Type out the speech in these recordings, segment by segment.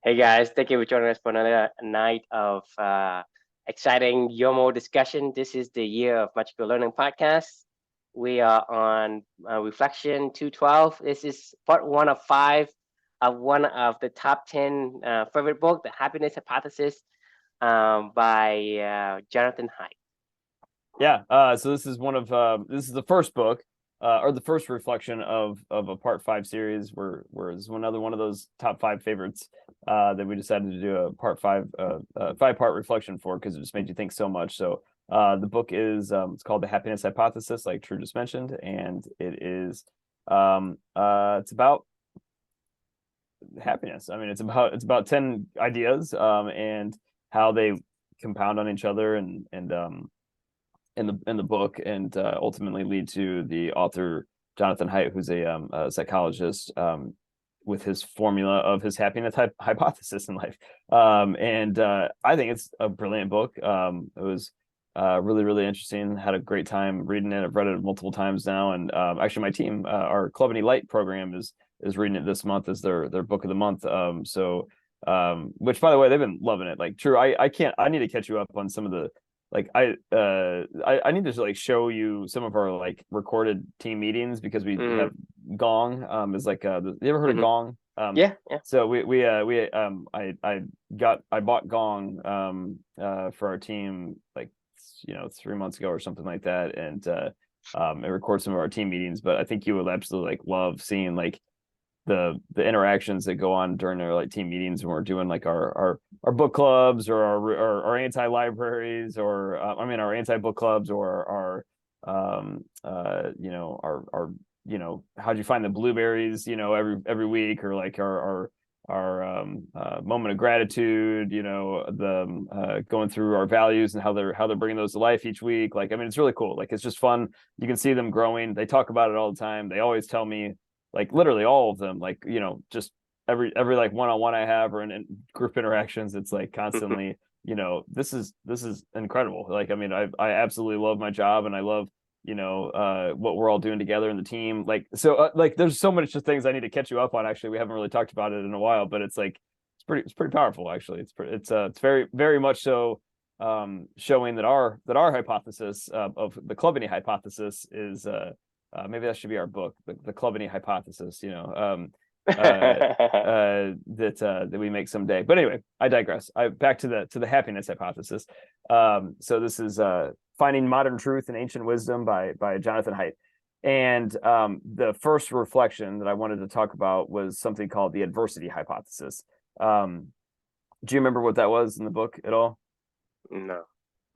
Hey guys, thank you for joining us for another night of exciting Yoml discussion. This is the Year of Magical Learning podcast. We are on Reflection 212. This is part one of five of one of the top 10 favorite book, The Happiness Hypothesis by Jonathan Haidt. Yeah. So this is this is the first book, or the first reflection of a part five series. Where is another one of those top five favorites that we decided to do a part five, 5-part reflection for because it just made you think so much. So the book is it's called The Happiness Hypothesis, like True just mentioned, and it is it's about happiness. I mean, it's about 10 ideas and how they compound on each other and in the book and ultimately lead to the author Jonathan Haidt, who's a psychologist, with his formula of his happiness hypothesis in life. And I think it's a brilliant book. It was really interesting. Had a great time reading it. I've read it multiple times now, and actually my team, our Club Any Light program, is reading it this month as their book of the month. Which, by the way, they've been loving it. Like, True, I need to catch you up on some of the, like, I need to like show you some of our like recorded team meetings because we have Gong is like you ever heard of Gong? Yeah. So I bought Gong for our team, like, 3 months ago or something like that, and it records some of our team meetings. But I think you would absolutely like love seeing like the interactions that go on during our like team meetings when we're doing like our book clubs or our anti-libraries, or our anti-book clubs, or our how'd you find the blueberries every week, or like our moment of gratitude, the going through our values and how they're bringing those to life each week. Like, I mean, it's really cool. Like, it's just fun. You can see them growing. They talk about it all the time. They always tell me, like, literally all of them, like, just every like one-on-one I have, or in group interactions, it's like constantly, this is incredible. Like, I mean, I absolutely love my job, and I love, what we're all doing together in the team. Like, so like, there's so much things I need to catch you up on. Actually, we haven't really talked about it in a while, but it's like, it's pretty powerful, actually. It's very, very much so showing that our hypothesis of the Club Any hypothesis is maybe that should be our book, the Club Any hypothesis, that we make someday. But anyway, I digress. Back to the happiness hypothesis. So this is Finding Modern Truth and Ancient Wisdom by Jonathan Haidt. And the first reflection that I wanted to talk about was something called the adversity hypothesis. Do you remember what that was in the book at all? No.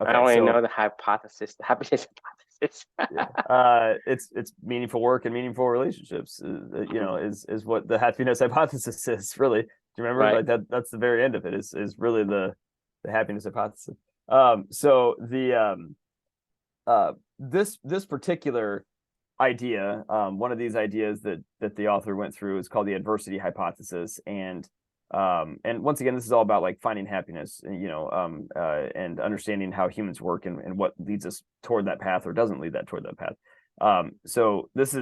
Okay, I only know the hypothesis, the happiness hypothesis. Yeah. It's meaningful work and meaningful relationships, is what the happiness hypothesis is, really. Do you remember? Right. Like, that's the very end of it, is really the happiness hypothesis. So this particular idea, one of these ideas that the author went through, is called the adversity hypothesis. And once again, this is all about like finding happiness, and understanding how humans work, and what leads us toward that path or doesn't lead that toward that path. So this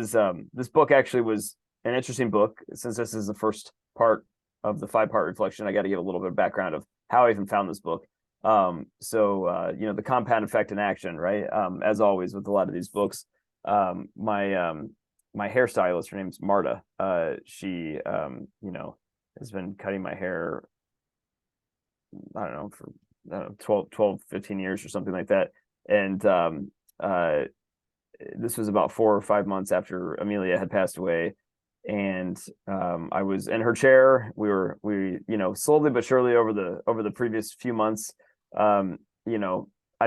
book actually was an interesting book. Since this is the first part of the 5-part reflection, I got to give a little bit of background of how I even found this book. The compound effect in action, right? As always with a lot of these books, my hairstylist, her name's Marta. She has been cutting my hair, I don't know, for 12, 15 years or something like that. And this was about 4 or 5 months after Amelia had passed away. And I was in her chair. We slowly but surely over the previous few months, I'd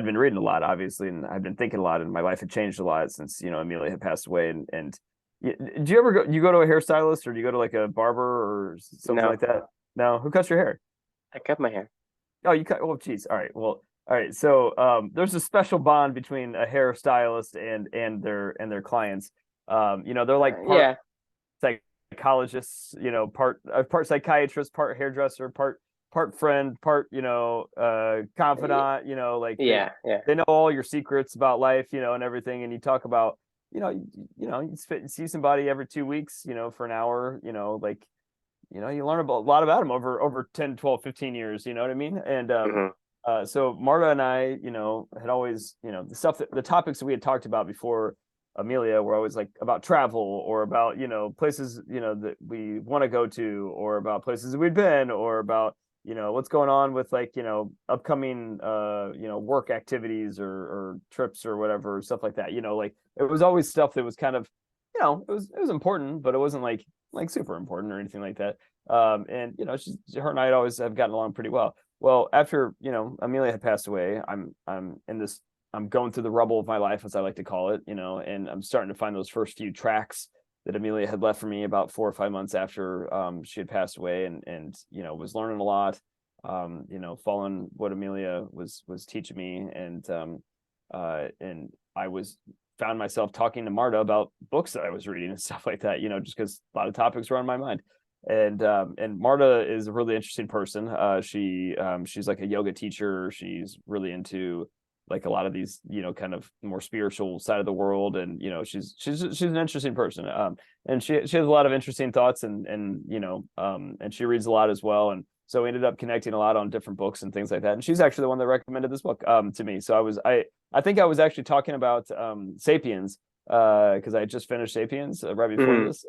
been reading a lot, obviously, and I'd been thinking a lot, and my life had changed a lot since, Amelia had passed away. And do you ever go to a hairstylist, or do you go to like a barber or something like that? No. Who cuts your hair? I cut my hair. Oh, you cut. Oh, geez. All right. Well, all right. So there's a special bond between a hairstylist and their clients. They're like part psychologists, part psychiatrist, part hairdresser, part friend, part confidant. They know all your secrets about life, and everything. And you talk about, you see somebody every 2 weeks, for an hour, like you learn a lot about them over 10, 12, 15 years, you know what I mean? And Hmm. so Marta and I, had always, the topics that we had talked about before Amelia were always like about travel or about, places, that we want to go to, or about places that we'd been, or about, what's going on with like, upcoming, work activities or trips or whatever, stuff like that. Like it was always stuff that was kind of, it was important, but it wasn't like super important or anything like that. And her and I always have gotten along pretty well. Well, after Amelia had passed away, I'm going through the rubble of my life, as I like to call it, and I'm starting to find those first few tracks that Amelia had left for me about 4 or 5 months after she had passed away, and was learning a lot, following what Amelia was teaching me, and I was found myself talking to Marta about books that I was reading and stuff like that, just because a lot of topics were on my mind. And Marta is a really interesting person. She's like a yoga teacher. She's really into like a lot of these, kind of more spiritual side of the world, and she's an interesting person. And she has a lot of interesting thoughts, and she reads a lot as well. And so we ended up connecting a lot on different books and things like that. And she's actually the one that recommended this book to me. So I think I was actually talking about Sapiens because I had just finished Sapiens right before this,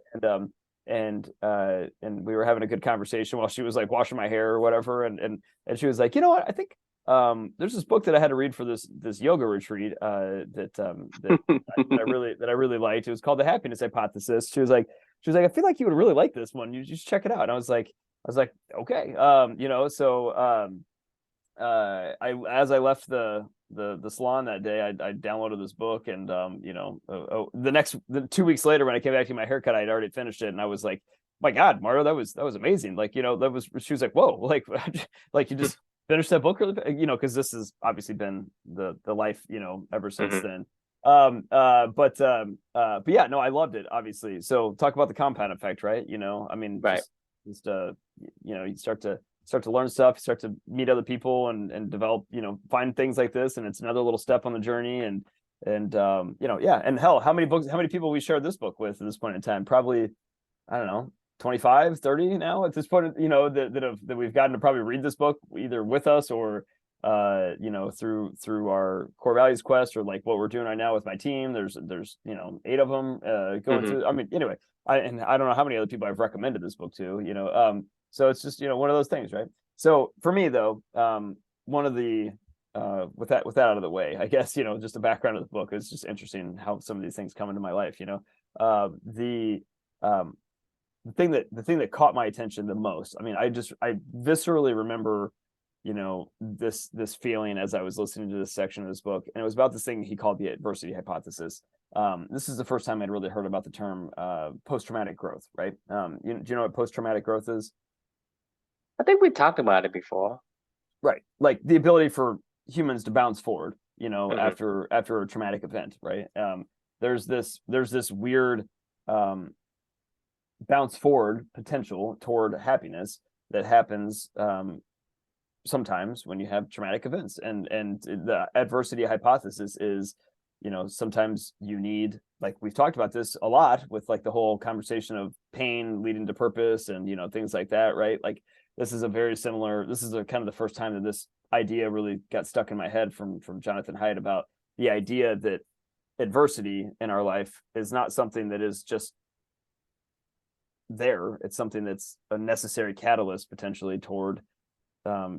and we were having a good conversation while she was like washing my hair or whatever, and she was like, what, I think there's this book that I had to read for this yoga retreat that I really liked. It was called The Happiness Hypothesis. She was like, I feel like you would really like this one. You should check it out. And I was like, okay, I as I left the salon that day, I downloaded this book, and the 2 weeks later when I came back to my haircut, I'd already finished it, and I was like, my God, Marta, that was amazing. Like, she was like, whoa, like like you just finished that book, because this has obviously been the life, ever since Hmm. then. But yeah, no, I loved it, obviously. So talk about the compound effect, right? I mean, Right. just you start to learn stuff, start to meet other people, and develop, find things like this, and it's another little step on the journey. And yeah, and hell, how many people we shared this book with at this point in time? Probably, I don't know, 25, 30 now at this point, that we've gotten to probably read this book either with us or through our core values quest, or like what we're doing right now with my team. There's 8 of them going Hmm. through. I mean, anyway, I don't know how many other people I've recommended this book to, so it's just, one of those things, right? So for me though, one of the with that out of the way, I guess, just the background of the book, is just interesting how some of these things come into my life. The um the thing that caught my attention the most, I mean, I viscerally remember, this feeling as I was listening to this section of this book, and it was about this thing he called the adversity hypothesis. This is the first time I'd really heard about the term post-traumatic growth, right? Do you know what post-traumatic growth is? I think we talked about it before. Right, like the ability for humans to bounce forward, Hmm. after a traumatic event, right? There's this weird bounce forward potential toward happiness that happens sometimes when you have traumatic events, and the adversity hypothesis is, sometimes you need, like we've talked about this a lot with like the whole conversation of pain leading to purpose, and things like that, right? Like this is a kind of the first time that this idea really got stuck in my head from Jonathan Haidt, about the idea that adversity in our life is not something that is just there. It's something that's a necessary catalyst potentially toward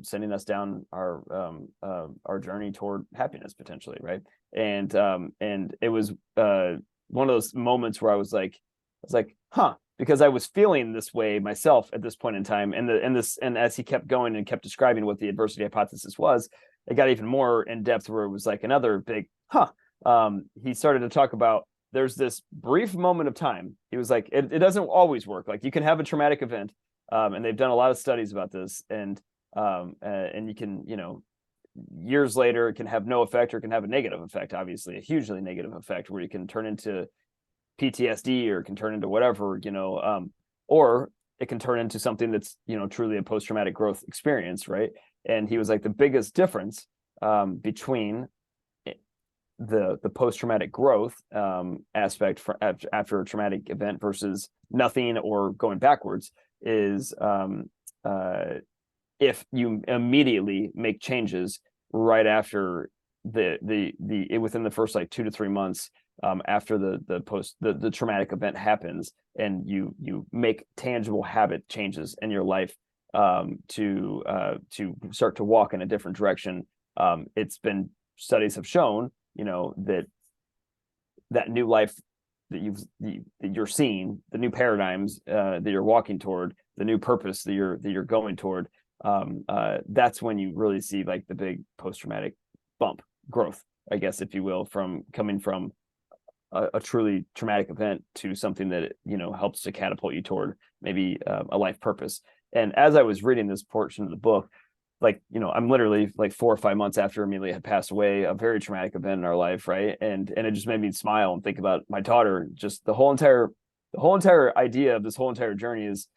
sending us down our journey toward happiness potentially, right? And it was one of those moments where I was like, huh, because I was feeling this way myself at this point in time, and as he kept going and kept describing what the adversity hypothesis was, it got even more in depth, where it was like another big huh. He started to talk about, there's this brief moment of time. He was like, it doesn't always work. Like you can have a traumatic event, and they've done a lot of studies about this, and you can, years later, it can have no effect, or it can have a negative effect, obviously a hugely negative effect, where you can turn into PTSD, or it can turn into whatever, or it can turn into something that's, truly a post-traumatic growth experience, right? And he was like, the biggest difference between the post-traumatic growth aspect after a traumatic event versus nothing or going backwards is if you immediately make changes right after within the first like 2 to 3 months after the traumatic event happens, and you make tangible habit changes in your life to start to walk in a different direction. It's been studies have shown, that new life that you're seeing, the new paradigms that you're walking toward, the new purpose that you're going toward, that's when you really see like the big post-traumatic bump growth, I guess, if you will, from coming from a truly traumatic event to something that helps to catapult you toward maybe a life purpose. And as I was reading this portion of the book, like, I'm literally like 4 or 5 months after Amelia had passed away, a very traumatic event in our life, right? And it just made me smile and think about my daughter. Just the whole entire idea of this whole entire journey is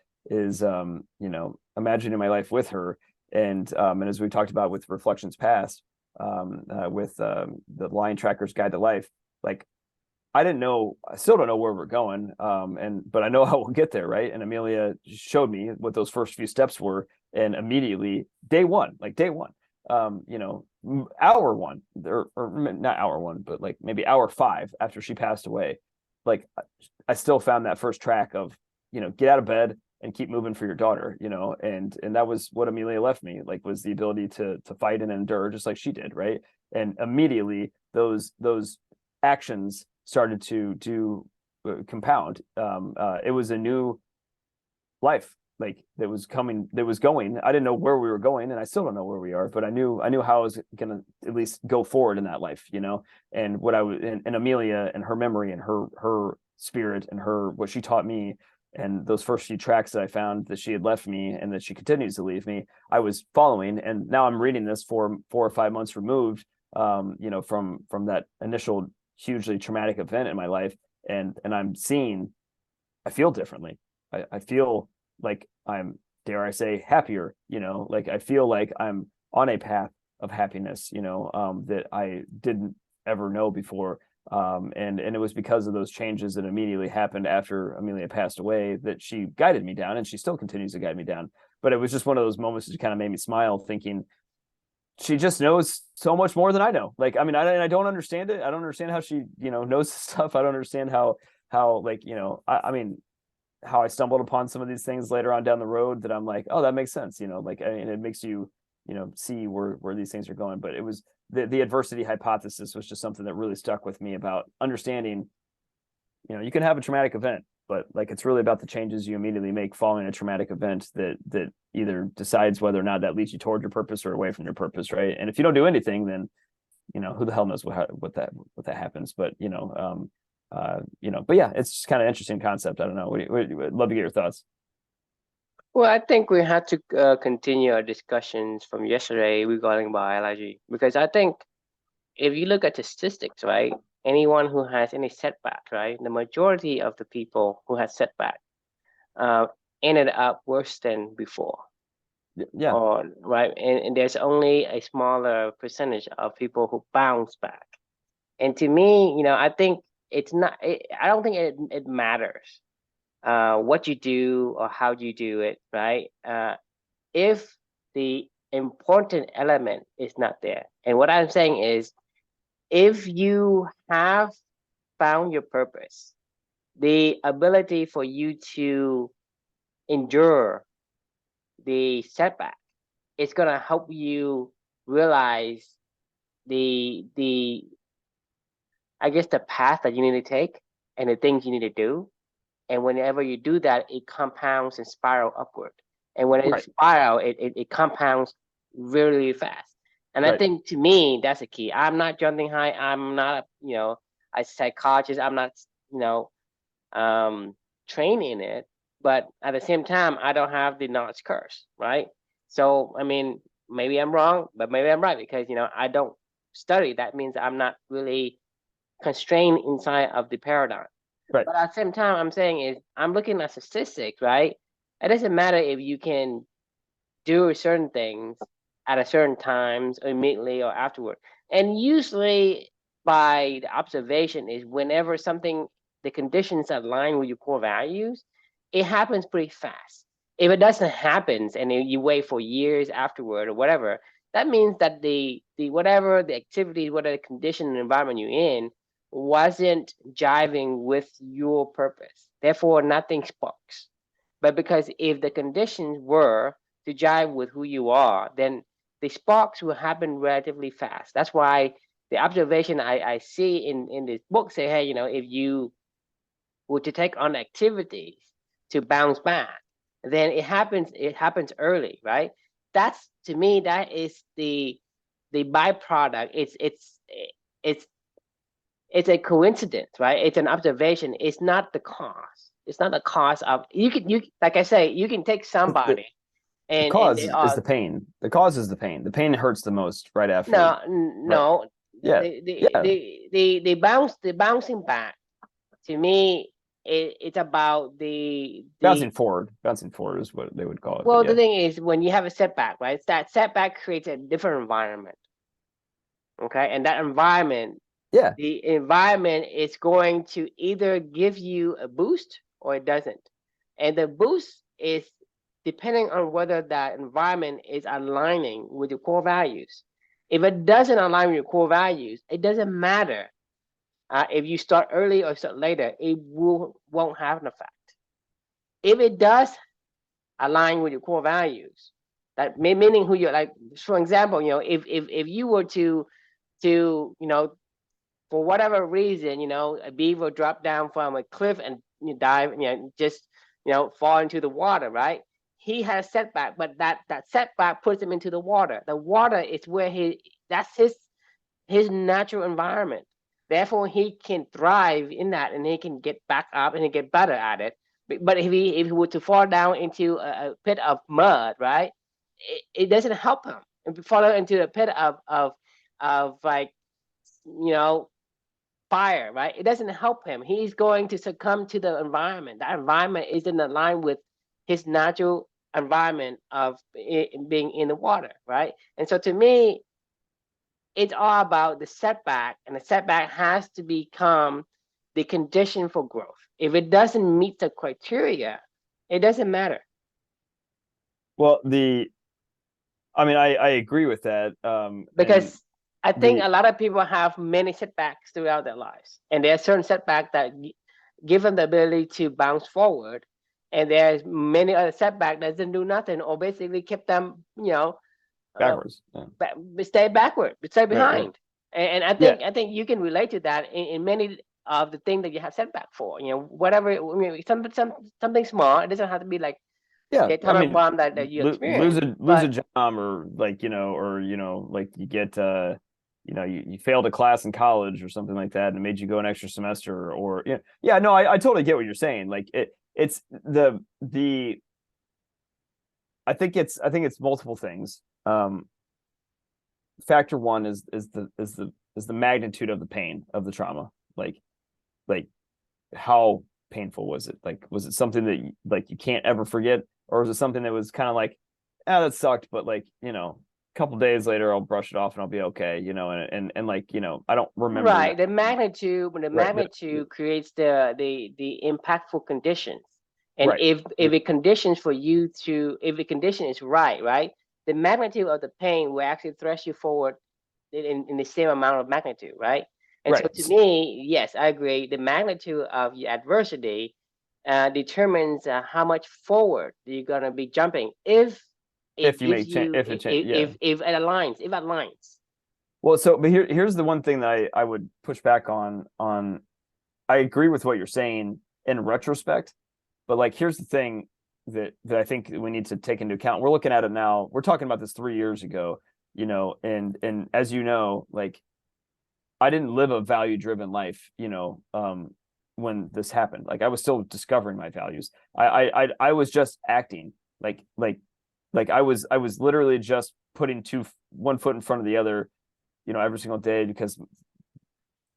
imagining my life with her. And as we talked about with Reflections Past, with the Lion Tracker's Guide to Life, like, I still don't know where we're going. But I know how we'll get there, right? And Amelia showed me what those first few steps were, and immediately day one, hour one, or not hour one, but like maybe hour 5 after she passed away, like, I still found that first track of, get out of bed and keep moving for your daughter, and that was what Amelia left me, like, was the ability to fight and endure just like she did, right? And immediately those actions started to compound. It was a new life, like, that was going. I didn't know where we were going, and I still don't know where we are, but I knew how I was gonna at least go forward in that life, and what I was, and Amelia and her memory and her spirit and what she taught me, and those first few tracks that I found that she had left me and that she continues to leave me, I was following. And now I'm reading this 4 or 5 months removed, from that initial hugely traumatic event in my life, and I'm seeing, I feel differently. I feel like I'm, dare I say, happier, like, I feel like I'm on a path of happiness, that I didn't ever know before. And it was because of those changes that immediately happened after Amelia passed away that she guided me down, and she still continues to guide me down. But it was just one of those moments that kind of made me smile, thinking, she just knows so much more than I know. Like, I mean, I don't understand it. I don't understand how she, knows this stuff. I don't understand how like, I mean, how I stumbled upon some of these things later on down the road that I'm like, oh, that makes sense. Like, I mean, it makes you, see where these things are going. But it was the adversity hypothesis was just something that really stuck with me about understanding, you can have a traumatic event, but like, it's really about the changes you immediately make following a traumatic event that either decides whether or not that leads you toward your purpose or away from your purpose, right? And if you don't do anything, then who the hell knows what that happens. But but yeah, it's just kind of interesting concept. I don't know. I'd love to get your thoughts. Well, I think we had to continue our discussions from yesterday regarding biology, because I think if you look at the statistics, right, anyone who has any setback, right, the majority of the people who had setback uh, ended up worse than before. Yeah. Or, right, and there's only a smaller percentage of people who bounce back. And to me, I think it's not. I don't think it matters what you do or how you do it, right? If the important element is not there, and what I'm saying is, if you have found your purpose, the ability for you to endure the setback is gonna help you realize the I guess the path that you need to take and the things you need to do. And whenever you do that, it compounds and spiral upward. And when it Right. spiral, it compounds really, really fast. And I Right. think, to me, that's the key. I'm not jumping high. I'm not, a psychologist. I'm not, you know, trained in it. But at the same time, I don't have the knowledge curse, right? So, I mean, maybe I'm wrong, but maybe I'm right, because, I don't study. That means I'm not really constrained inside of the paradigm. Right. But at the same time, I'm saying is, I'm looking at statistics, right? It doesn't matter if you can do certain things at a certain times, or immediately or afterward. And usually, by the observation, is whenever something, the conditions align with your core values, it happens pretty fast. If it doesn't happen and you wait for years afterward or whatever, that means that the whatever the activity, whatever condition and environment you're in wasn't jiving with your purpose. Therefore, nothing sparks. But because if the conditions were to jive with who you are, then the sparks will happen relatively fast. That's why the observation I see in this book say, hey, if you were to take on activities to bounce back, then it happens early, right? That's, to me, that is the byproduct. It's it's a coincidence, right? It's an observation. It's not the cause. It's not the cause of, you like I say, you can take The, somebody and cause they is are, the pain. The cause is the pain. The pain hurts the most right after, no, right? no, Yeah, yeah. the bouncing back, to me, it's about the Bouncing forward is what they would call it. But well, the yeah, thing is, when you have a setback, right? That setback creates a different environment, okay? And that environment, yeah. the environment is going to either give you a boost or it doesn't. And the boost is depending on whether that environment is aligning with your core values. If it doesn't align with your core values, it doesn't matter. If you start early or start later, it won't have an effect. If it does align with your core values, that meaning who you're, like, for example, if you were for whatever reason, a beaver dropped down from a cliff and you dive, just fall into the water, right? He had a setback, but that setback puts him into the water. The water is where that's his natural environment. Therefore, he can thrive in that, and he can get back up and he get better at it. But if he were to fall down into a pit of mud, right, it doesn't help him. If he fall into a pit of like, you know fire, right? It doesn't help him. He's going to succumb to the environment. That environment isn't aligned with his natural environment of being in the water, right? And so, to me, it's all about the setback, and the setback has to become the condition for growth. If it doesn't meet the criteria, it doesn't matter. Well, I mean, I agree with that. And Because I think the a lot of people have many setbacks throughout their lives, and there are certain setbacks that give them the ability to bounce forward, and there's many other setbacks that doesn't do nothing or basically keep them, uh, backwards. Yeah. stay backward, stay Right, right. behind. And I Yeah, think I think you can relate to that in many of the things that you have setback for. Whatever, something small. It doesn't have to be like yeah. the I atomic mean, bomb that you lose experience, a but job, or like, or like you get you failed a class in college or something like that, and it made you go an extra semester, or yeah, yeah. No, I totally get what you're saying. Like it's the I think it's multiple things. Factor one is the magnitude of the pain of the trauma. Like how painful was it? Like, was it something that you can't ever forget, or was it something that was kind of like, ah, that sucked, but like, a couple days later I'll brush it off and I'll be okay, and like, I don't remember right, that. the Right. magnitude creates the impactful conditions. And Right. if a conditions for you to if the condition is right, the magnitude of the pain will actually thrust you forward in the same amount of magnitude, right? And so, Right. to me, yes, I agree. The magnitude of your adversity determines how much forward you're gonna be jumping if it If you gives make change, you if it change, yeah. if it aligns, Well, so but here's the one thing that I would push back on. I agree with what you're saying in retrospect, but like, here's the thing that I think we need to take into account. We're looking at it now. We're talking about this 3 years ago, and as you know, like, I didn't live a value driven life, when this happened. Like, I was still discovering my values. I was just acting like I was literally just putting one foot in front of the other, every single day, because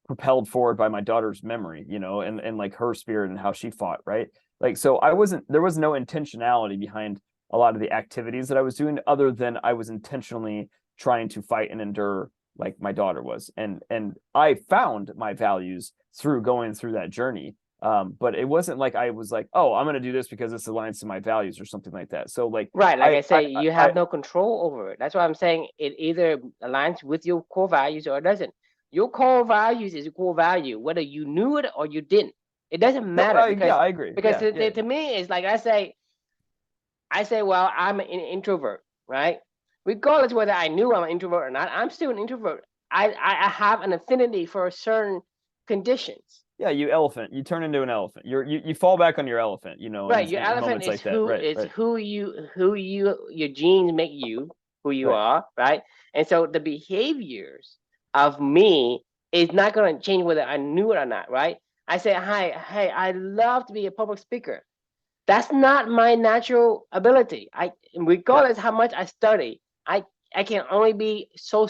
propelled forward by my daughter's memory, and like her spirit and how she fought, right? Like, so there was no intentionality behind a lot of the activities that I was doing, other than I was intentionally trying to fight and endure, like my daughter was. And I found my values through going through that journey. But it wasn't like I was like, oh, I'm going to do this because this aligns to my values or something like that. So like, Right, like I say, you I have no control over it. That's why I'm saying it either aligns with your core values or it doesn't. Your core values is your core value, whether you knew it or you didn't. It doesn't no, matter yeah, I agree. because Yeah, yeah, to me it's like I say, well, I'm an introvert, right? Regardless whether I knew I'm an introvert or not, I'm still an introvert. I have an affinity for certain conditions. yeah. You turn into an elephant. You fall back on your elephant, Right, your in elephant moments is like that. Right, right, who you your genes make you who you right. are, right? And so the behaviors of me is not going to change whether I knew it or not, right? I say, hi, hey, I love to be a public speaker. That's not my natural ability. Yeah, Regardless how much I study, I can only be so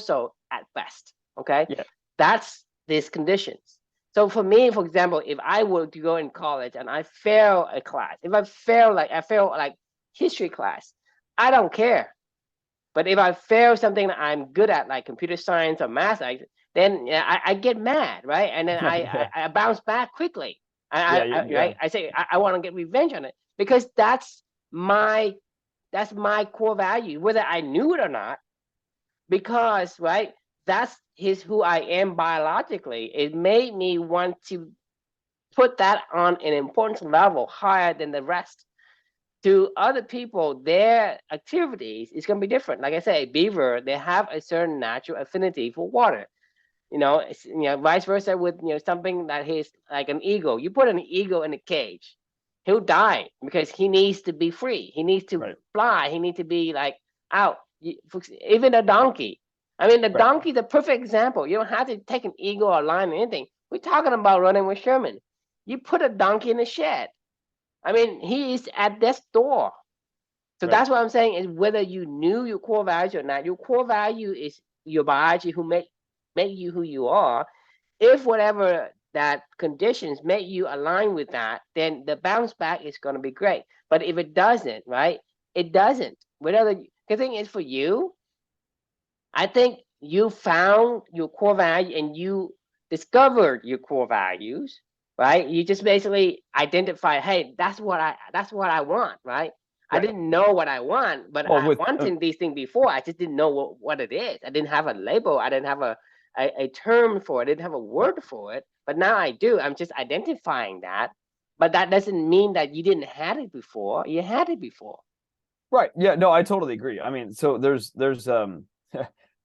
at best. Okay, yeah, that's these conditions. So for me, for example, if I were to go in college and I fail a class, if I fail like history class, I don't care. But if I fail something that I'm good at, like computer science or math, then yeah, I get mad, right? And then yeah, I bounce back quickly. yeah, Right? yeah. I say I want to get revenge on it because my that's my core value, whether I knew it or not. Because right, that's his who I am biologically. It made me want to put that on an importance level higher than the rest. To other people, their activities is going to be different. Like I say, beaver, they have a certain natural affinity for water. Vice versa with something that is like an eagle. You put an eagle in a cage, he'll die because he needs to be free. He needs to Right, fly. He needs to be like out. Even a donkey. I mean, the right, donkey is a perfect example. You don't have to take an eagle or a lion or anything. We're talking about running with Sherman. You put a donkey in a shed. I mean, he is at death's door. So right. that's what I'm saying is whether you knew your core values or not, your core value is your biology who make you who you are. If whatever that conditions make you align with that, then the bounce back is going to be great. But if it doesn't, right? It doesn't. Whatever the thing is for you, I think you found your core value and you discovered your core values, right? You just basically identify, hey, that's what I want, right? I Right. didn't know what I want, but Well, I with wanted these things before. I just didn't know what it is. I didn't have a label. I didn't have a term for it. I didn't have a word for it. But now I do. I'm just identifying that. But that doesn't mean that you didn't have it before. You had it before. right. Yeah, no, I totally agree. I mean, so there's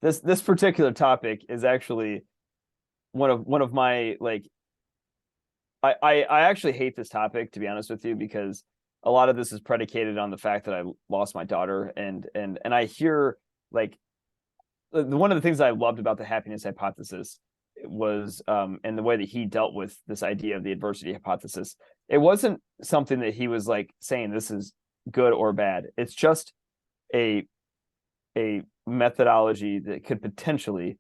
this particular topic is actually one of my like I actually hate this topic, to be honest with you, because a lot of this is predicated on the fact that I lost my daughter, and I hear like one of the things I loved about the happiness hypothesis was and the way that he dealt with this idea of the adversity hypothesis. It wasn't something that he was like saying this is good or bad. It's just a a methodology that could potentially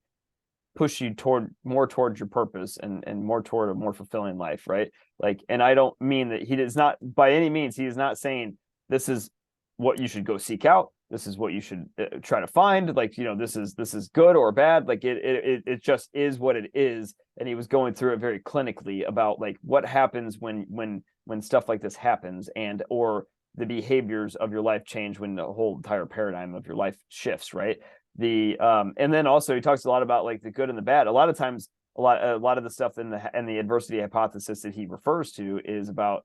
push you towards your purpose and more toward a more fulfilling life, right? Like, and I don't mean that he does not by any means, he is not saying this is what you should go seek out, this is what you should try to find, like, this is good or bad, like it just is what it is. And he was going through it very clinically about like what happens when stuff like this happens, and or the behaviors of your life change when the whole entire paradigm of your life shifts, right? And then also he talks a lot about like the good and the bad. A lot of times a lot of the stuff in the adversity hypothesis that he refers to is about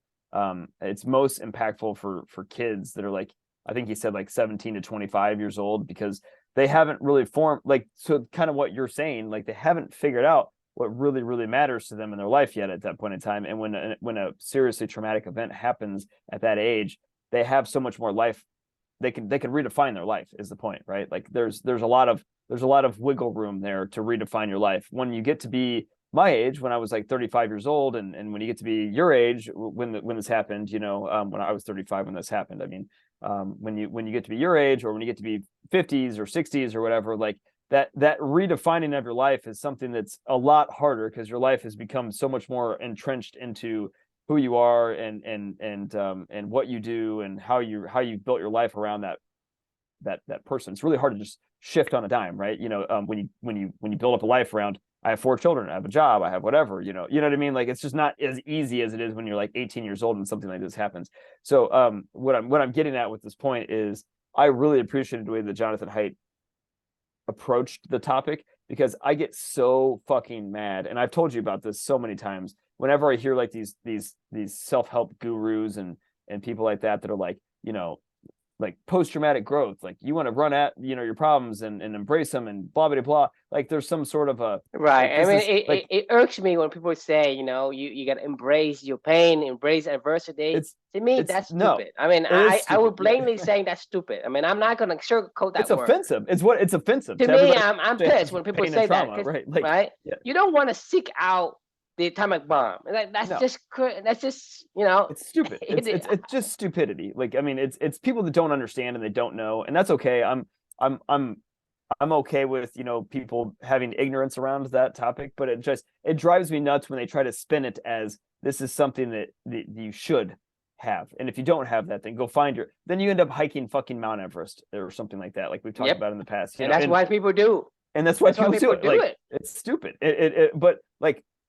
it's most impactful for kids that are like, I think he said like 17 to 25 years old, because they haven't really formed, like, so kind of what you're saying, like they haven't figured out what really matters to them in their life yet at that point in time. And when a seriously traumatic event happens at that age, they have so much more life. They can redefine their life, is the point, right? Like there's a lot of wiggle room there to redefine your life. When you get to be my age, when I was like 35 years old, and when you get to be your age when this happened, when I was 35 when this happened, I mean, when you get to be your age, or when you get to be 50s or 60s or whatever, like that redefining of your life is something that's a lot harder, because your life has become so much more entrenched into who you are and what you do and how you built your life around that person. It's really hard to just shift on a dime, right? When you build up a life around I have 4 children, I have a job, I have whatever, you know what I mean? Like, it's just not as easy as it is when you're like 18 years old and something like this happens. So what I'm getting at with this point is I really appreciated the way that Jonathan Haidt approached the topic, because I get so fucking mad, and I've told you about this so many times. Whenever I hear like these self-help gurus and people like that are like, like post-traumatic growth, like you want to run at your problems and embrace them and blah blah blah, like there's some sort of a, Right. like I this mean, is like, it irks me when people say, you got to embrace your pain, embrace adversity. it's To me, it's that's no, stupid. I mean, it is I stupid. would Yeah. blatantly saying that's stupid. I mean, I'm not going to sugarcoat It's that word. offensive. It's offensive To to me, everybody I'm who pissed has when people pain and say that, trauma, because right? Like, right, yeah, you don't want to seek out the atomic bomb. no, That's just you know, it's stupid. It's it, it's it's just stupidity. Like, I mean, it's people that don't understand and they don't know, and that's okay. I'm I'm okay with, people having ignorance around that topic, but it drives me nuts when they try to spin it as this is something that you should have. And if you don't have that, then go find then you end up hiking fucking Mount Everest or something like that, like we've talked yep, about in the past, and that's why people do. and that's why That's why people do people it. do Like, it. it's stupid. But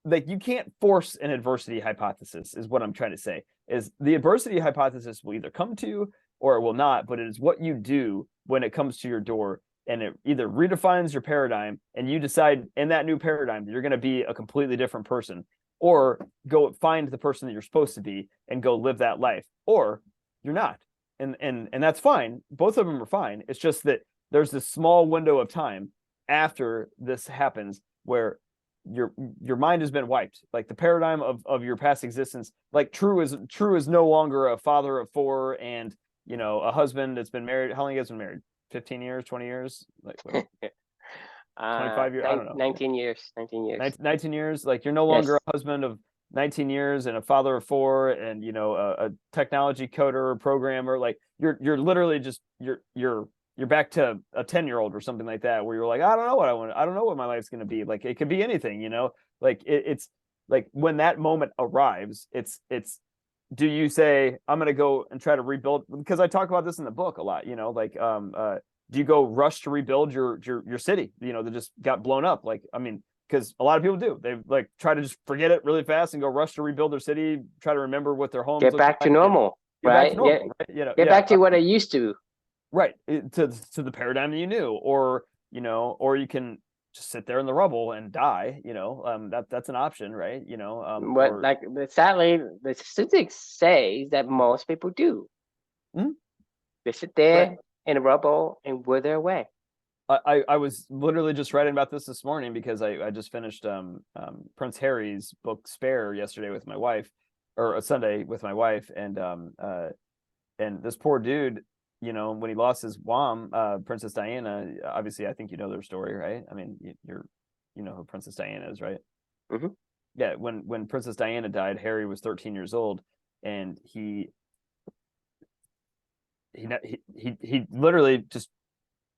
like you can't force an adversity hypothesis, is what I'm trying to say. Is the adversity hypothesis will either come to you or it will not, but it is what you do when it comes to your door, and it either redefines your paradigm and you decide in that new paradigm that you're going to be a completely different person, or go find the person that you're supposed to be and go live that life, or you're not. And that's fine. Both of them are fine. It's just that there's this small window of time after this happens where your mind has been wiped, like the paradigm of your past existence. Like, true is no longer a father of 4 and a husband that's been married. How long has been married? 15 years, 20 years, like 25 years, I don't know, 19 years, 19 years. 19 years. Like, you're no longer Yes. a husband of 19 years and a father of 4 and a technology coder or programmer. Like, you're literally just you're back to a 10-year-old or something like that, where you're like, I don't know what I want. I don't know what my life's going to be. Like, it could be anything, like it's like when that moment arrives, it's do you say, I'm going to go and try to rebuild? Because I talk about this in the book a lot, like, do you go rush to rebuild your city, that just got blown up? Like, I mean, because a lot of people do. They like try to just forget it really fast and go rush to rebuild their city, try to remember what their homes Get look back to like, and normal, get back to right? normal, right? Get Yeah, back to what I used to. right, to the paradigm that you knew, or or you can just sit there in the rubble and die. That's an option, right? But like, sadly, the statistics say that most people do. Mhm. They sit Right. there in the rubble and wither away. I was literally just writing about this morning because I just finished Prince Harry's book Spare yesterday with my wife, or a Sunday with my wife, and this poor dude, when he lost his mom, Princess Diana. Obviously, I think you know their story, right? I mean, you know who Princess Diana is, right? Mm-hmm. Yeah. When Princess Diana died, Harry was 13 years old, and he literally just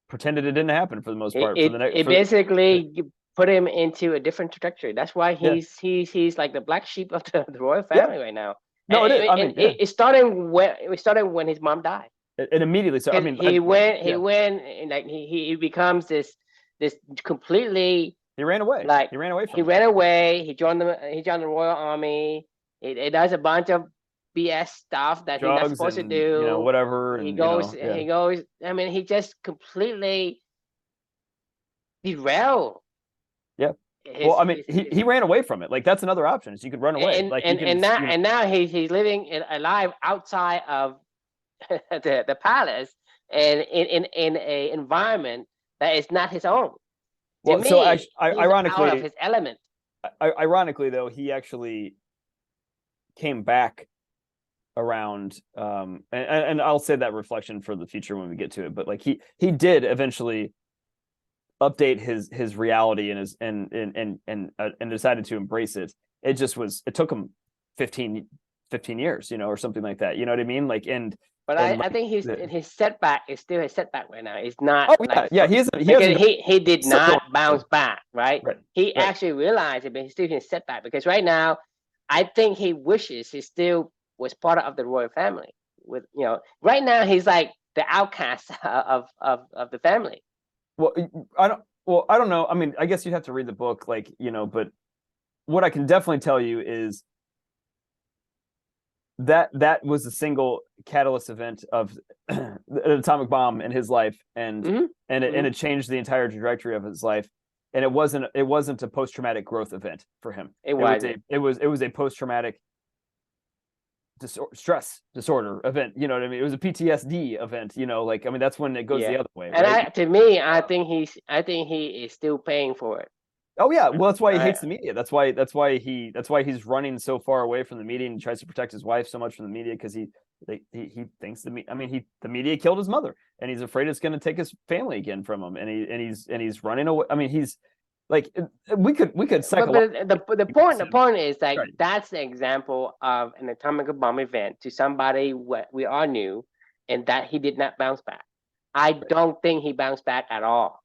pretended it didn't happen for the most part for the next It basically put him into a different trajectory. That's why yeah, he's like the black sheep of the royal yeah. family right now. No, it is. I mean, yeah. It started when his mom died. It immediately. So I mean, He went and like he becomes this completely, he ran away. like, He ran away from he ran away. He joined the Royal Army. It does a bunch of BS stuff that he's not drugs supposed to and do. whatever, He and goes. yeah. He goes. I mean, he just completely derailed. Yeah. Well, I mean, he ran away from it. Like, that's another option, is you could run away. And Like, and you can, now he's living alive outside of the palace, and in a environment that is not his own. To well, so me, actually, he's out of his element. ironically though, he actually came back around, and I'll say that reflection for the future when we get to it, but like he did eventually update his reality and his and decided to embrace it. It took him 15 years, or something like that, you know what I mean? Like, But I think his setback is still his setback right now. It's not, oh like, yeah, he hasn't because he did not bounce going, back, right? right, He right. actually realized it, but he's still in setback, because right now I think he wishes he still was part of the royal family. With right now he's like the outcast of the family. Well, I don't. Well, I don't know. I mean, I guess you'd have to read the book, like, but what I can definitely tell you is that was a single catalyst event of an atomic bomb in his life, and Hmm. and Hmm. it changed the entire trajectory of his life. And it wasn't a post traumatic growth event for him. It It was a wasn't. post traumatic stress disorder event. You know what I mean? It was a PTSD event. Like, I mean, that's when it goes Yeah. the other way, And right? to me, Uh, I think he is still paying for it. Oh yeah, well that's why he Right. hates the media. That's why he's running so far away from the media and tries to protect his wife so much from the media, because he thinks I mean, the media killed his mother, and he's afraid it's going to take his family again from him, and he's running away. I mean, he's like, we could But psychologically the him. point is like Right. that's the example of an atomic bomb event to somebody what we all knew, and that he did not bounce back. I Right. don't think he bounced back at all.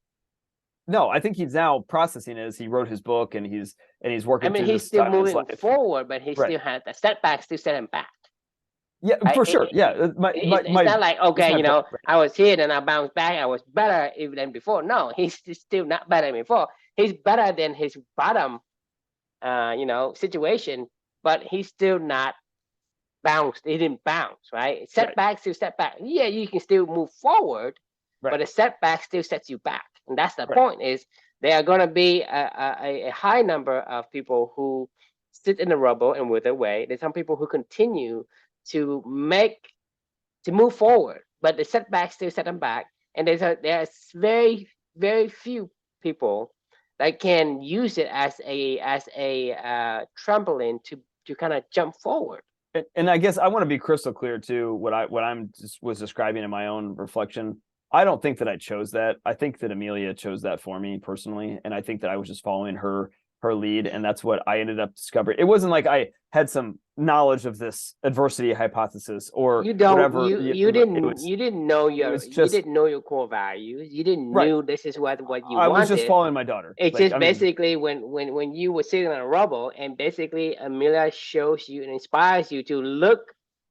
No, I think he's now processing it as he wrote his book, and he's I working mean, through he's this still time in his moving life. forward, but he Right. still had the setbacks still set him back. Yeah, Right? for sure. Yeah. It's not like, That's okay, my point. Right. I was here and I bounced back. I was better even than before. No, he's still not better than before. He's better than his bottom, situation, but he's still not bounced. He didn't bounce, right? Right. Setback still setback. Yeah, you can still move forward, Right. but a setback still sets you back. And that's the Right. point is there are going to be a high number of people who sit in the rubble and wither away. There's some people who continue to move forward, but the setbacks still set them back. And there's very, very few people that can use it as a trampoline to kind of jump forward. And I guess I want to be crystal clear too. What I'm just was describing in my own reflection. I don't think that I chose that. I think that Amelia chose that for me personally, and I think that I was just following her lead, and that's what I ended up discovering. It wasn't like I had some knowledge of this adversity hypothesis or You don't whatever. It was you just didn't know your core values. You didn't right. knew this is what you I was just wanted. following my daughter. It's Like, just I mean, basically when you were sitting on a rubble and basically Amelia shows you and inspires you to look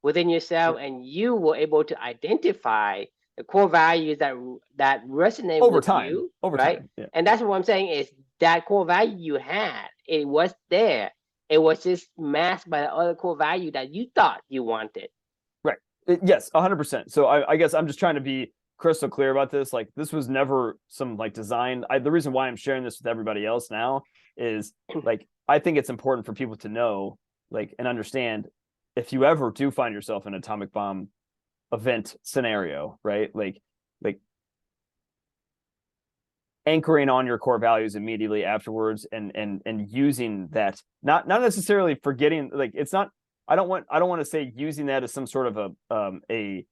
within yourself, and you were able to identify the core values that resonate with you, over right? time. Yeah. And that's what I'm saying is that core value you had, it was there. It was just masked by the other core value that you thought you wanted. Right. Yes, 100%. So I guess I'm just trying to be crystal clear about this. Like, this was never some like design. The reason why I'm sharing this with everybody else now is like, I think it's important for people to know, like, and understand, if you ever do find yourself in an atomic bomb event scenario, right? Like anchoring on your core values immediately afterwards, and using that, not necessarily forgetting, like, it's not, I don't want to say using that as some sort of a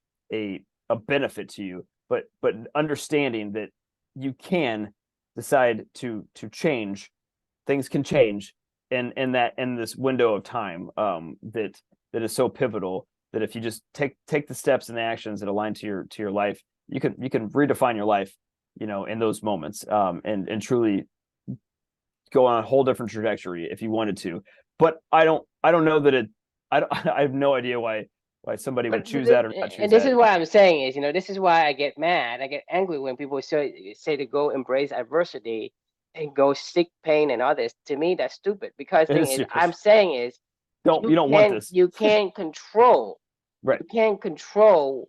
benefit to you, but understanding that you can decide to change. Things can change in this window of time, that is so pivotal, that if you just take the steps and the actions that align to your life, you can redefine your life, in those moments, and truly go on a whole different trajectory if you wanted to. But I don't know that it I don't I have no idea why somebody would But choose that or not and choose this that. is what I'm saying is, this is why I get mad, I get angry when people say to go embrace adversity and go seek pain and others. To me, that's stupid. Because It thing is is, stupid. I'm saying is, You don't want this. you can't control, Right. you can't control.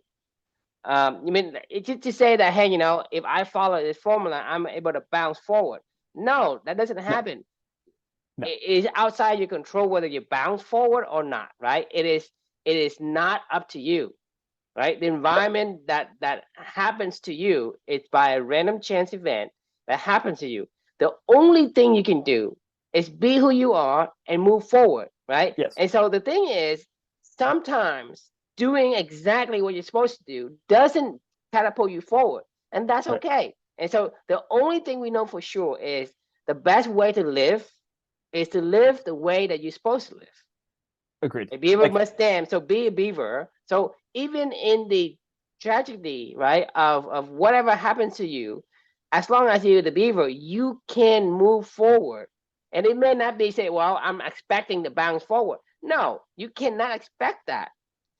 You mean it's just to say that, hey, if I follow this formula, I'm able to bounce forward. No, that doesn't No, happen. no. It is outside your control whether you bounce forward or not, right? It is not up to you, right? The Right. environment that happens to you, it's by a random chance event that happens to you. The only thing you can do is be who you are and move forward, right? Yes. And so the thing is, sometimes doing exactly what you're supposed to do doesn't catapult you forward, and that's Right. okay. And so the only thing we know for sure is the best way to live is to live the way that you're supposed to live. Agreed. A beaver Like, must dam, so be a beaver. So even in the tragedy, right, of whatever happens to you, as long as you're the beaver, you can move forward. And it may not be say, well, I'm expecting to bounce forward. No, you cannot expect that.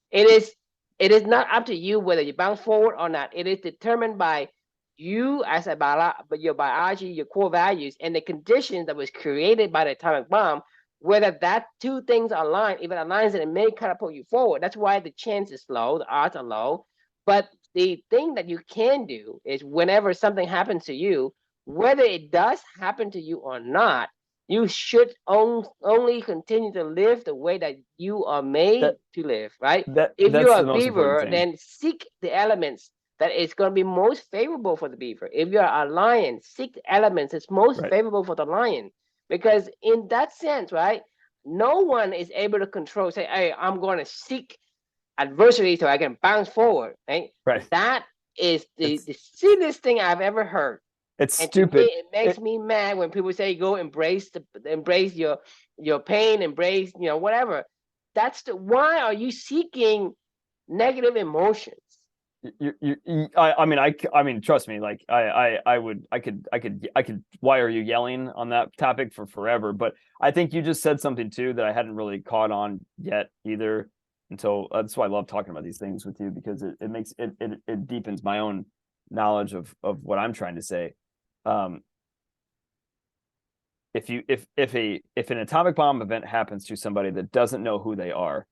It is it is not up to you whether you bounce forward or not. It is determined by you as a but your biology, your core values, and the conditions that was created by the atomic bomb, whether that two things align, if it aligns, it may catapult you forward. That's why the chance is low, the odds are low. But the thing that you can do is whenever something happens to you, whether it does happen to you or not, you should only continue to live the way that you are made That to live, right? that If that's you're a the most important beaver, thing. then seek the elements that is going to be most favorable for the beaver. If you're a lion, seek the elements that's most Right. favorable for the lion. Because in that sense, right, no one is able to control, say, hey, I'm going to seek adversity so I can bounce forward, right? Right. That is It's the silliest thing I've ever heard. it's And to me, stupid. it makes It me mad when people say go embrace your pain, embrace, whatever. That's the why are you seeking negative emotions? I mean, I mean, trust me, like I could why are you yelling on that topic for forever, but I think you just said something too that I hadn't really caught on yet either until that's why I love talking about these things with you, because it makes it deepens my own knowledge of what I'm trying to say. um if an atomic bomb event happens to somebody that doesn't know who they are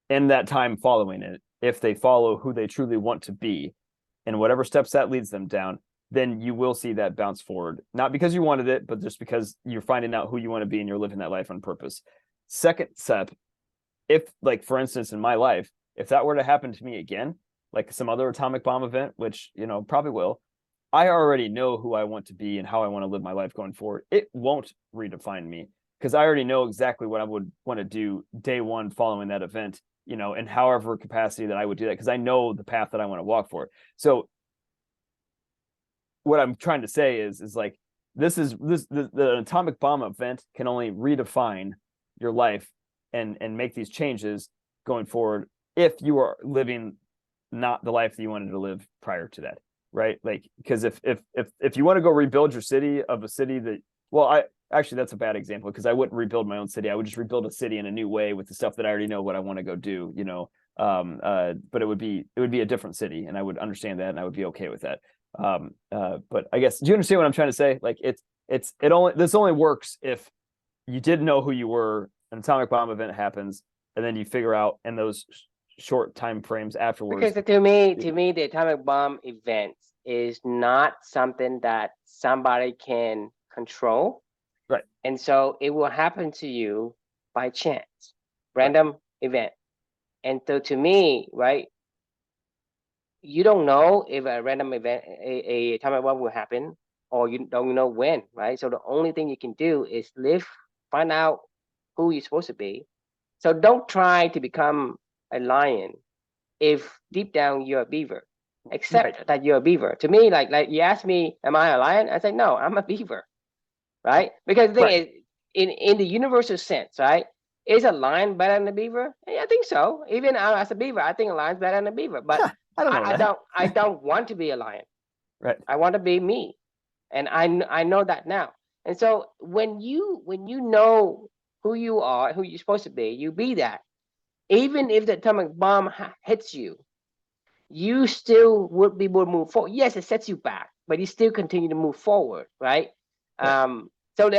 in that time following it, if they follow who they truly want to be and whatever steps that leads them down, then you will see that bounce forward. Not because you wanted it, but just because you're finding out who you want to be and you're living that life on purpose. Second step, if, like, for instance, in my life, if that were to happen to me again, like some other atomic bomb event, which, probably will, I already know who I want to be and how I want to live my life going forward. It won't redefine me because I already know exactly what I would want to do day one following that event, in however capacity that I would do that, because I know the path that I want to walk for. So what I'm trying to say is like, the atomic bomb event can only redefine your life and make these changes going forward if you are living not the life that you wanted to live prior to that, right? Like, because if you want to go rebuild your city of a city that, well, I actually, that's a bad example because I wouldn't rebuild my own city. I would just rebuild a city in a new way with the stuff that I already know what I want to go do, but it would be a different city, and I would understand that and I would be okay with that. But I guess, do you understand what I'm trying to say? Like, this only works if you didn't know who you were, an atomic bomb event happens, and then you figure out in those short time frames afterwards. Because to me, the atomic bomb event is not something that somebody can control, Right. and so it will happen to you by chance, Right. random event. And so to me, right, you don't know if a random event, a atomic bomb will happen, or you don't know when, right? So the only thing you can do is live, find out who you're supposed to be. So don't try to become a lion if deep down you're a beaver. Right. Accept that you're a beaver. To me, like you asked me, am I a lion? I say no, I'm a beaver, right? Because the thing Right. is, in the universal sense, right? Is a lion better than a beaver? Yeah, I think so. Even as a beaver, I think a lion's better than a beaver. But I don't know I that. don't I don't want to be a lion. Right. I want to be me, and I know that now. And so when you know who you are, who you're supposed to be, you be that. Even if the atomic bomb hits you, you still would be able to move forward. Yes, it sets you back, but you still continue to move forward, right? Right. So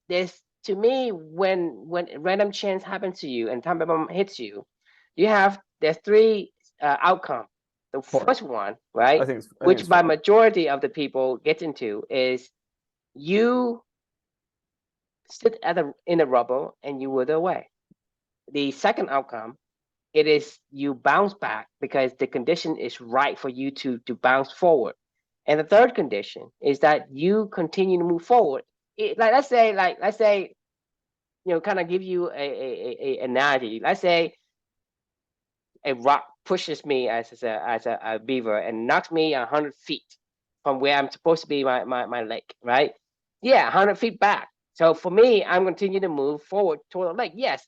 there's to me, when random chance happens to you and time bomb hits you, there's three outcomes. The Four. first one, right, I think which it's by four. majority of the people gets into, is you sit in the rubble and you wither away. The second outcome, it is you bounce back because the condition is right for you to bounce forward. And the third condition is that you continue to move forward. Let's say, kind of give you a analogy. Let's say a rock pushes me as a beaver and knocks me 100 feet from where I'm supposed to be, my lake, right? Yeah, 100 feet back. So for me, I'm continue to move forward toward the lake. Yes,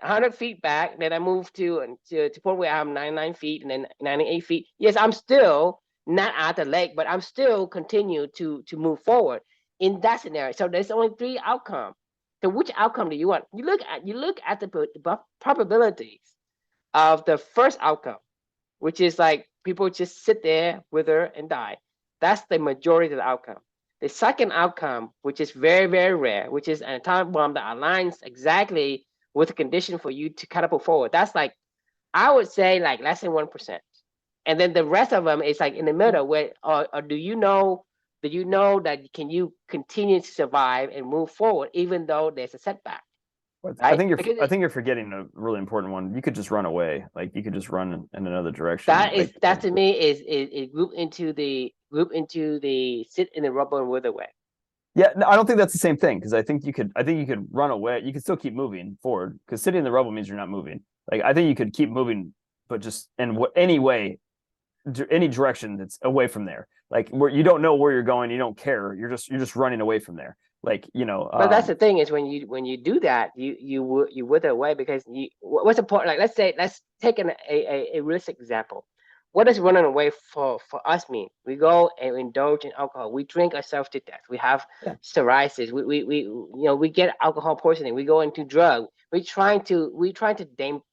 100 feet back. Then I move to point where I'm 99 feet and then 98 feet. Yes, I'm still not at the lake, but I'm still continue to move forward in that scenario. So there's only three outcomes. So which outcome do you want? You look at the probabilities of the first outcome, which is like people just sit there, wither, and die. That's the majority of the outcome. The second outcome, which is very, very rare, which is an atomic bomb that aligns exactly with the condition for you to catapult forward. That's like, I would say like less than 1%. And then the rest of them is like in the middle where, or do you know that can you continue to survive and move forward even though there's a setback? I Right? think Because you're forgetting a really important one. You could just run away. Like you could just run in another direction. that is Like that to me is group into the sit in the rubble and wither way. yeah, no, I don't think that's the same thing because I think you could run away. You could still keep moving forward because sitting in the rubble means you're not moving. Like I think you could keep moving, but just in any way, any direction that's away from there. Like where you don't know where you're going, you don't care. You're just running away from there. Like But that's the thing is when you do that, you wither away because what's the point? Like let's take a realistic example. What does running away for us mean? We go and indulge in alcohol. We drink ourselves to death. We have yeah, psoriasis. We get alcohol poisoning. We go into drug. We trying to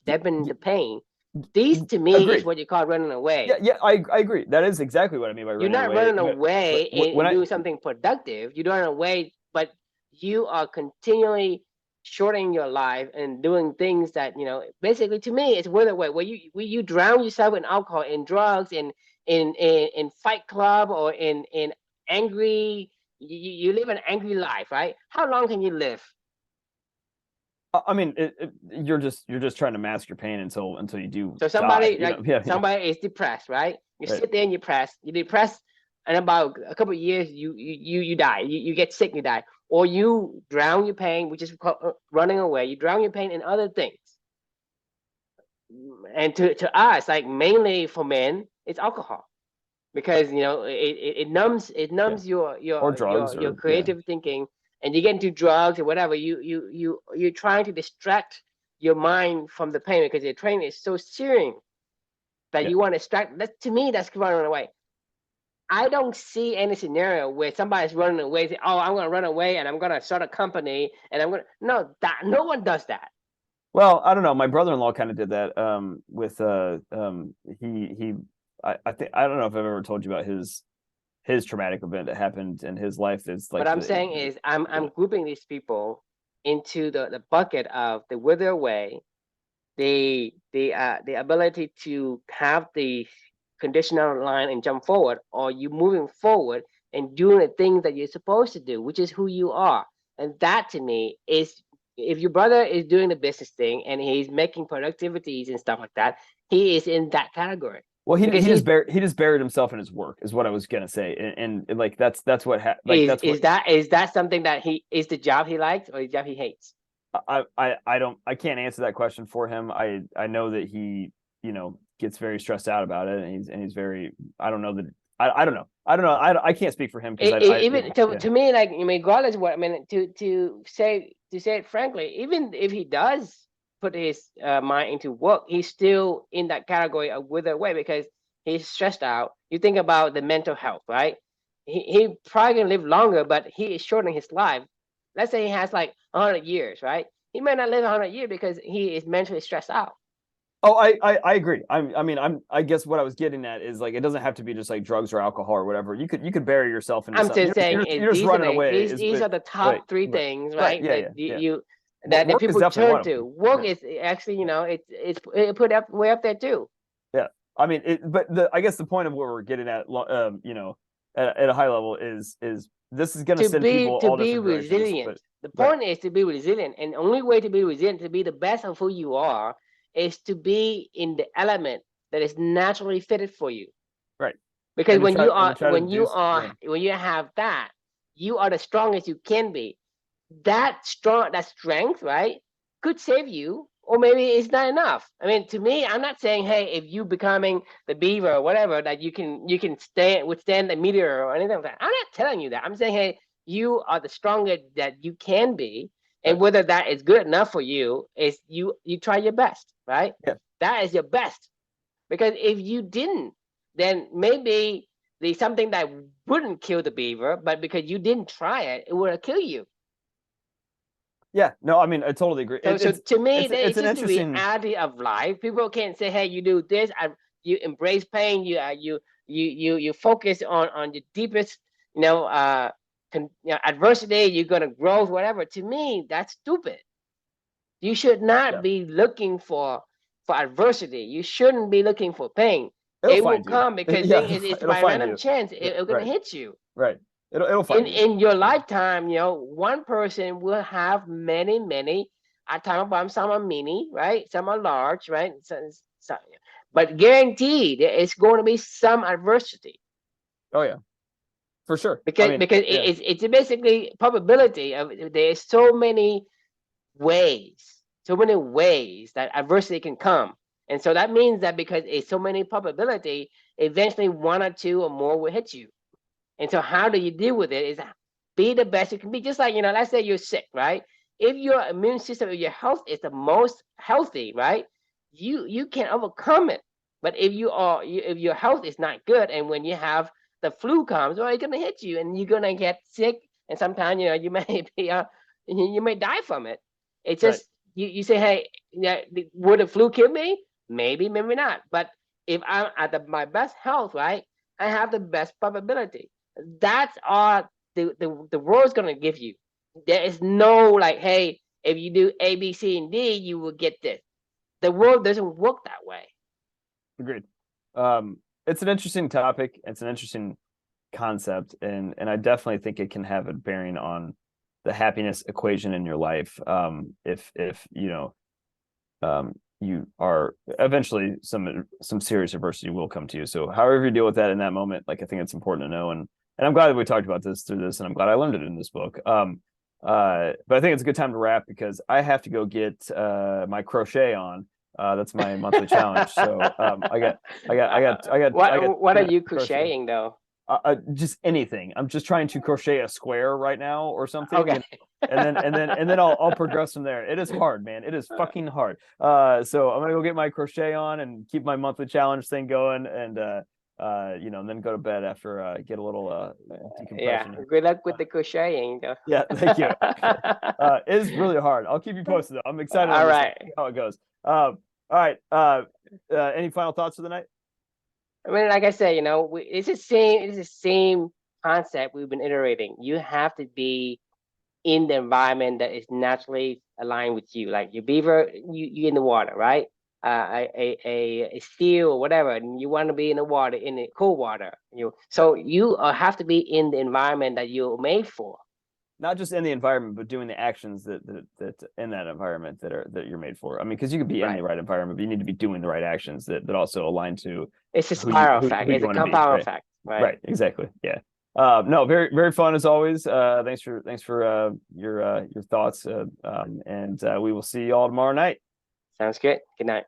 dampen the pain. These to me is agreed. what you call running Yeah, away. yeah, I agree. That is exactly what I mean by You're running not away. running away When and I doing something productive. You're running away, but you are continually shortening your life and doing things that basically to me it's wither away where you drown yourself in alcohol, in drugs, in fight club, or in angry. You live an angry life, right? How long can you live? I mean, you're just trying to mask your pain until you do So die. somebody like Yeah, yeah, somebody is depressed, right? You right. sit there and you're depressed, and about a couple of years you die. You get sick, you die, or you drown your pain, which is called running away. You drown your pain in other things. And to us, like mainly for men, it's alcohol because Yeah. it numbs Or drugs your or yeah, creative thinking, and you get into drugs or whatever. You're trying to distract your mind from the pain because your pain is so searing that yeah. you want to distract. That to me, that's running away. I don't see any scenario where somebody's running away. Say, "Oh, I'm going to run away and I'm going to start a company and I'm going to." No, that no one does that. Well, I don't know. My brother-in-law kind of did that with he I think I don't know if I've ever told you about his traumatic event that happened in his life. It's What like I'm saying is, I'm yeah, I'm grouping these people into the bucket of the wither away, the ability to have the conditional line and jump forward, or you moving forward and doing the things that you're supposed to do, which is who you are. And that to me is, if your brother is doing the business thing and he's making productivities and stuff like that, he is in that category well, because he's he just buried himself in his work, is what I was gonna say, and like that's what like is that's what is that something that he is the job he likes or the job he hates? I don't I can't answer that question for him. I know that he gets very stressed out about it, and he's very I don't know that I don't know I can't speak for him because I Even yeah to me, like, I mean, regardless of what I mean, to say it frankly, even if he does put his mind into work, he's still in that category of wither away because he's stressed out. You think about the mental health, right? He probably gonna live longer, but he is shortening his life. Let's say he has like 100 years, right? He might not live 100 years because he is mentally stressed out. Oh, I agree. I mean, I guess what I was getting at is like it doesn't have to be just like drugs or alcohol or whatever. You could bury yourself into I'm something. just saying You're just these are running the away. these are the Right, top three right, things, right. right? Yeah, That yeah, yeah. you that Work is people definitely one turn of to. them. Work Yeah, is actually, it's it put up way up there too. yeah. I mean, but I guess the point of what we're getting at, at a high level is this is going to To send be people to all be different directions. resilient. But The right, point is to be resilient, and the only way to be resilient, to be the best of who you are, is to be in the element that is naturally fitted for you. right, Because and to try to do yeah, when you have that, you are the strongest you can be. That strength, right, could save you, or maybe it's not enough. I mean, to me, I'm not saying, hey, if you becoming the beaver or whatever, that you can withstand the meteor or anything like that. I'm not telling you that. I'm saying, hey, you are the strongest that you can be, and right, whether that is good enough for you is you try your best, right? yeah. That is your best. Because if you didn't, then maybe there's something that wouldn't kill the beaver, but because you didn't try it, it would kill you. Yeah, no, I mean, I totally agree. So to me, It's it's an just the interesting reality of life. People can't say, "Hey, you do this," you embrace pain, you focus on the deepest, adversity, you're gonna grow, whatever. To me, that's stupid. You should not Yeah, be looking for adversity. You shouldn't be looking for pain. it'll It will find you. come because Yeah, then it's it'll by find random you. chance it's gonna Right, hit you. right. It'll in find you. in your lifetime, one person will have many. At time of bomb, some are mini, right? Some are large, right? But guaranteed, it's going to be some adversity Oh yeah, for sure. I because mean, yeah, it's basically probability of there's so many ways that adversity can come, and so that means that because it's so many probability, eventually one or two or more will hit you. And so how do you deal with it is be the best you can be. Just like, let's say you're sick, right? If your immune system, if your health is the most healthy, right? You can overcome it. But if your health is not good, and when you have the flu comes, well, it's gonna hit you, and you're gonna get sick, and sometimes you may be you may die from it. It's right. just you say, hey, yeah, would the flu kill me? Maybe, maybe not. But if I'm at my best health, right, I have the best probability. That's all the world's gonna give you. There is no like, hey, if you do A, B, C, and D, you will get this. The world doesn't work that way. Agreed. It's an interesting topic. It's an interesting concept, and I definitely think it can have a bearing on the happiness equation in your life. If you are eventually some serious adversity will come to you. So however you deal with that in that moment, like I think it's important to know. And I'm glad that we talked about this through this, and I'm glad I learned it in this book. But I think it's a good time to wrap because I have to go get my crochet on. That's my monthly challenge. So What are you crochet. crocheting though? Just anything. I'm just trying to crochet a square right now or something, Okay. and then I'll progress from there. It is hard, man. It is fucking hard. So I'm gonna go get my crochet on and keep my monthly challenge thing going, and and then go to bed after get a little Yeah. decompression here. Good luck with the crocheting though. Yeah, thank you. It is really hard. I'll keep you posted though. I'm excited on All this right. one. See how it goes. All right. Any final thoughts for the night? I mean, like I said, it's the same concept we've been iterating. You have to be in the environment that is naturally aligned with you. Like your beaver, you in the water, right? A seal or whatever, and you want to be in the water, in the cold water. So you have to be in the environment that you're made for. Not just in the environment, but doing the actions that in that environment that you're made for. I mean, because you could be in Right. the right environment, but you need to be doing the right actions that also align to It's a who you spiral who, effect. who It's you a want to be. compound Right. effect. Right. Right. Exactly. Yeah. No, very, very fun as always. Thanks for your thoughts. And we will see you all tomorrow night. Sounds good. Good night.